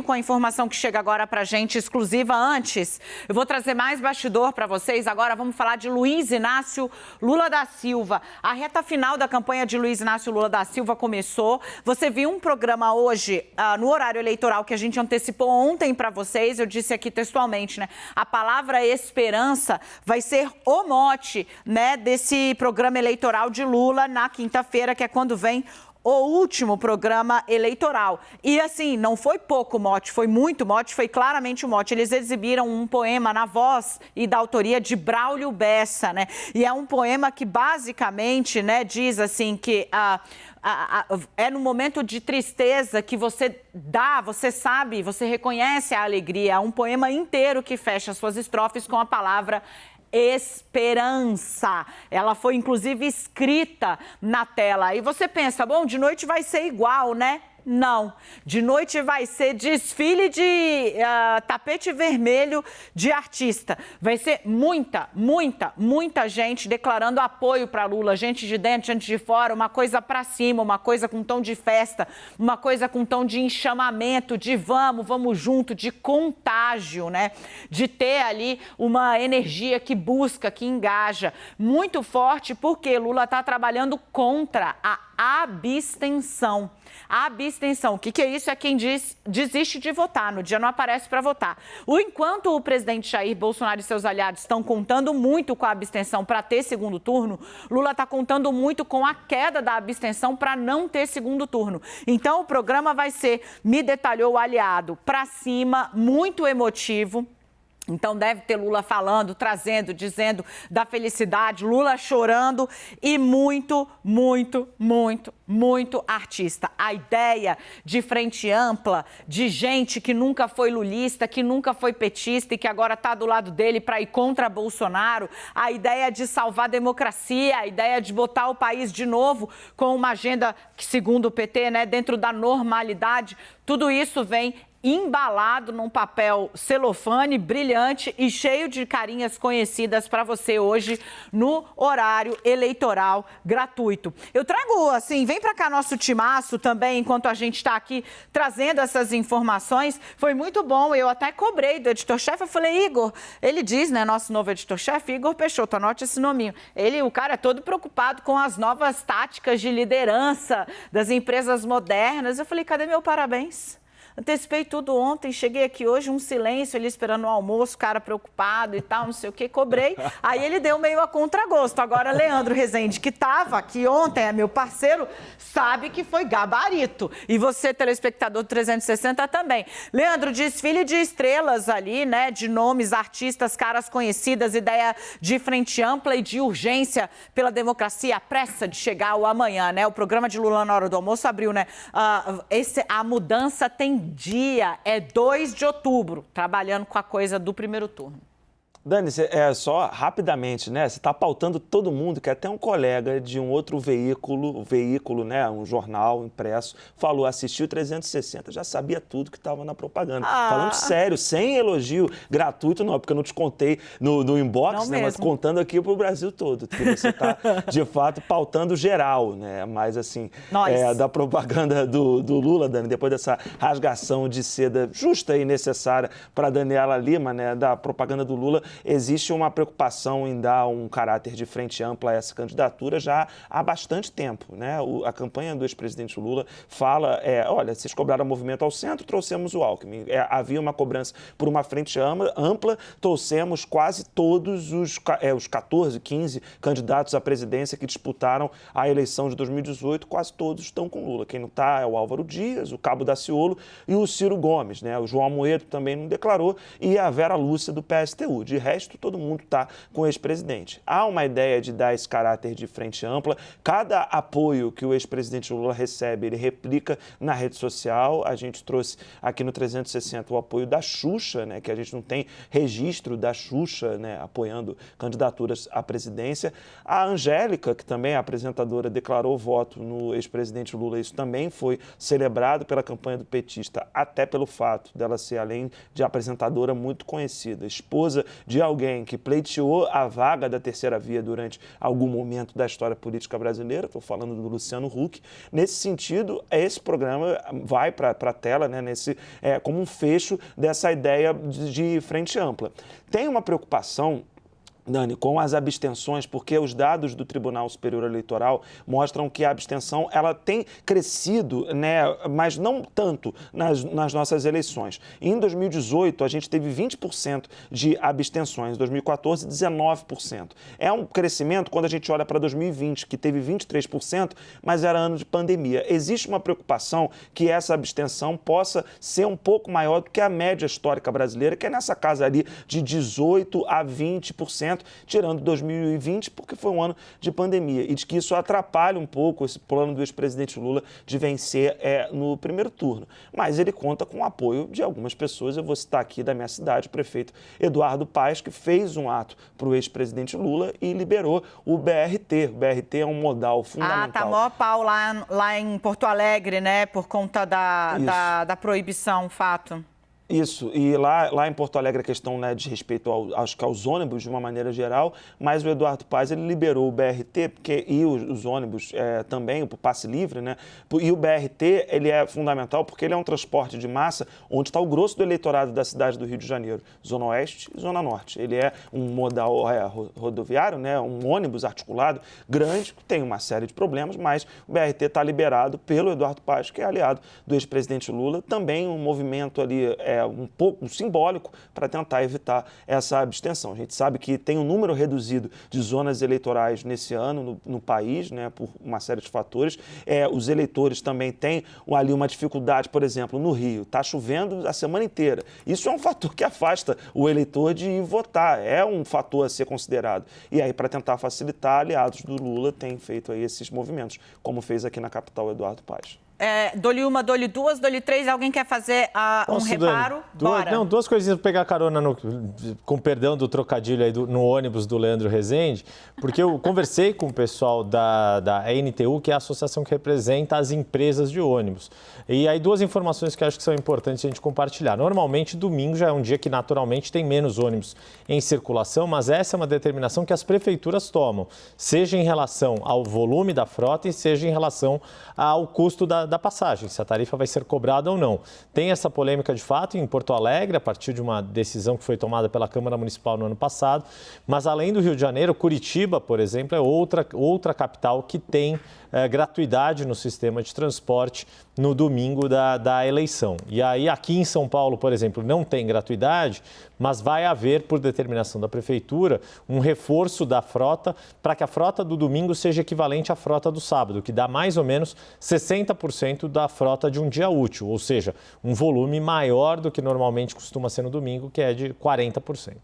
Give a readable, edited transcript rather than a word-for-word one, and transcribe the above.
venho com a informação que chega agora para a gente, exclusiva. Antes, eu vou trazer mais bastidor para vocês. Agora vamos falar de Luiz Inácio Lula da Silva. A reta final da campanha de Luiz Inácio Lula da Silva começou. Você viu um programa hoje, no horário eleitoral, que a gente antecipou ontem para vocês. Eu disse aqui textualmente, né? A palavra esperança vai ser o mote, né, desse programa eleitoral de Lula na quinta-feira, que é quando vem o último programa eleitoral. E assim, não foi pouco mote, foi muito mote, foi claramente o mote. Eles exibiram um poema na voz e da autoria de Braulio Bessa, né? E é um poema que basicamente, né, diz assim que é no momento de tristeza que você dá, você sabe, você reconhece a alegria. É um poema inteiro que fecha suas estrofes com a palavra esperança. Ela foi, inclusive, escrita na tela. E você pensa, bom, de noite vai ser igual, né? Não. De noite vai ser desfile de tapete vermelho de artista. Vai ser muita gente declarando apoio para Lula. Gente de dentro, gente de fora, uma coisa para cima, uma coisa com tom de festa, uma coisa com tom de enxamamento, de vamos junto, de contágio, né? De ter ali uma energia que busca, que engaja. Muito forte porque Lula está trabalhando contra a abstenção. A abstenção, o que é isso? É quem desiste de votar, no dia não aparece para votar. Enquanto o presidente Jair Bolsonaro e seus aliados estão contando muito com a abstenção para ter segundo turno, Lula está contando muito com a queda da abstenção para não ter segundo turno. Então o programa vai ser, me detalhou o aliado, para cima, muito emotivo. Então deve ter Lula falando, trazendo, dizendo da felicidade, Lula chorando e muito artista. A ideia de frente ampla, de gente que nunca foi lulista, que nunca foi petista e que agora está do lado dele para ir contra Bolsonaro, a ideia de salvar a democracia, a ideia de botar o país de novo com uma agenda que, segundo o PT, né, dentro da normalidade, tudo isso vem embalado num papel celofane brilhante e cheio de carinhas conhecidas para você hoje no horário eleitoral gratuito. Eu trago, assim, vem para cá nosso timaço também, enquanto a gente está aqui trazendo essas informações. Foi muito bom, eu até cobrei do editor-chefe, eu falei, Igor, ele diz, né, nosso novo editor-chefe, Igor Peixoto, anote esse nominho. O cara é todo preocupado com as novas táticas de liderança das empresas modernas. Eu falei, cadê meu parabéns? Antecipei tudo ontem, cheguei aqui hoje, um silêncio, ele esperando o almoço, cara preocupado e tal, não sei o que, cobrei. Aí ele deu meio a contragosto. Agora, Leandro Rezende, que estava aqui ontem, é meu parceiro, sabe que foi gabarito. E você, telespectador do 360, também. Leandro, desfile de estrelas ali, né, de nomes, artistas, caras conhecidas, ideia de frente ampla e de urgência pela democracia, a pressa de chegar ao amanhã, né? O programa de Lula na hora do almoço abriu, né? A mudança tem dia, é 2 de outubro, trabalhando com a coisa do primeiro turno. Dani, só rapidamente, né? Você está pautando todo mundo, que até um colega de um outro veículo, né? Um jornal impresso, falou, assistiu 360, já sabia tudo que estava na propaganda. Falando sério, sem elogio gratuito, não, porque eu não te contei no inbox, né? Mas contando aqui para o Brasil todo, que você está, de fato, pautando geral, né? Mas, assim, da propaganda do Lula, Dani, depois dessa rasgação de seda justa e necessária para Daniela Lima, né? Da propaganda do Lula, existe uma preocupação em dar um caráter de frente ampla a essa candidatura já há bastante tempo, né? A campanha do ex-presidente Lula fala, olha, vocês cobraram movimento ao centro, trouxemos o Alckmin. Havia uma cobrança por uma frente ampla, trouxemos quase todos os 14, 15 candidatos à presidência que disputaram a eleição de 2018, quase todos estão com Lula. Quem não está é o Álvaro Dias, o Cabo Daciolo e o Ciro Gomes, né? O João Amoedo também não declarou e a Vera Lúcia do PSTU. De resto, todo mundo está com o ex-presidente. Há uma ideia de dar esse caráter de frente ampla. Cada apoio que o ex-presidente Lula recebe, ele replica na rede social. A gente trouxe aqui no 360 o apoio da Xuxa, né, que a gente não tem registro da Xuxa, né, apoiando candidaturas à presidência. A Angélica, que também é apresentadora, declarou voto no ex-presidente Lula. Isso também foi celebrado pela campanha do petista, até pelo fato dela ser, além de apresentadora, muito conhecida, esposa de alguém que pleiteou a vaga da terceira via durante algum momento da história política brasileira, estou falando do Luciano Huck. Nesse sentido, esse programa vai para a tela, né, como um fecho dessa ideia de frente ampla. Tem uma preocupação, Dani, com as abstenções, porque os dados do Tribunal Superior Eleitoral mostram que a abstenção ela tem crescido, né, mas não tanto nas nossas eleições. Em 2018, a gente teve 20% de abstenções, em 2014, 19%. É um crescimento quando a gente olha para 2020, que teve 23%, mas era ano de pandemia. Existe uma preocupação que essa abstenção possa ser um pouco maior do que a média histórica brasileira, que é nessa casa ali de 18% a 20%, tirando 2020, porque foi um ano de pandemia, e de que isso atrapalha um pouco esse plano do ex-presidente Lula de vencer no primeiro turno. Mas ele conta com o apoio de algumas pessoas. Eu vou citar aqui da minha cidade, o prefeito Eduardo Paes, que fez um ato para o ex-presidente Lula e liberou o BRT. O BRT é um modal fundamental. Tá maior pau lá em Porto Alegre, né, por conta da proibição, fato. Isso, e lá em Porto Alegre a questão, né, de respeito aos ônibus de uma maneira geral, mas o Eduardo Paes ele liberou o BRT e os ônibus também, o passe livre, né? E o BRT ele é fundamental porque ele é um transporte de massa onde está o grosso do eleitorado da cidade do Rio de Janeiro, Zona Oeste e Zona Norte. Ele é um modal rodoviário, né, um ônibus articulado grande, que tem uma série de problemas, mas o BRT está liberado pelo Eduardo Paes, que é aliado do ex-presidente Lula, também um movimento ali um pouco simbólico para tentar evitar essa abstenção. A gente sabe que tem um número reduzido de zonas eleitorais nesse ano no país, né, por uma série de fatores. Os eleitores também têm ali uma dificuldade, por exemplo, no Rio, está chovendo a semana inteira. Isso é um fator que afasta o eleitor de ir votar, é um fator a ser considerado. E aí, para tentar facilitar, aliados do Lula têm feito aí esses movimentos, como fez aqui na capital Eduardo Paes. Dou-lhe uma, dou-lhe duas, dou-lhe três. Alguém quer fazer um reparo? Bora. Duas coisinhas para pegar carona, com perdão do trocadilho aí, no ônibus do Leandro Rezende, porque eu conversei com o pessoal da NTU, que é a associação que representa as empresas de ônibus. E aí duas informações que eu acho que são importantes a gente compartilhar. Normalmente, domingo já é um dia que naturalmente tem menos ônibus em circulação, mas essa é uma determinação que as prefeituras tomam, seja em relação ao volume da frota e seja em relação ao custo da passagem, se a tarifa vai ser cobrada ou não. Tem essa polêmica de fato em Porto Alegre, a partir de uma decisão que foi tomada pela Câmara Municipal no ano passado, mas além do Rio de Janeiro, Curitiba, por exemplo, é outra capital que tem gratuidade no sistema de transporte no domingo da eleição. E aí aqui em São Paulo, por exemplo, não tem gratuidade, mas vai haver, por determinação da Prefeitura, um reforço da frota para que a frota do domingo seja equivalente à frota do sábado, que dá mais ou menos 60% da frota de um dia útil, ou seja, um volume maior do que normalmente costuma ser no domingo, que é de 40%.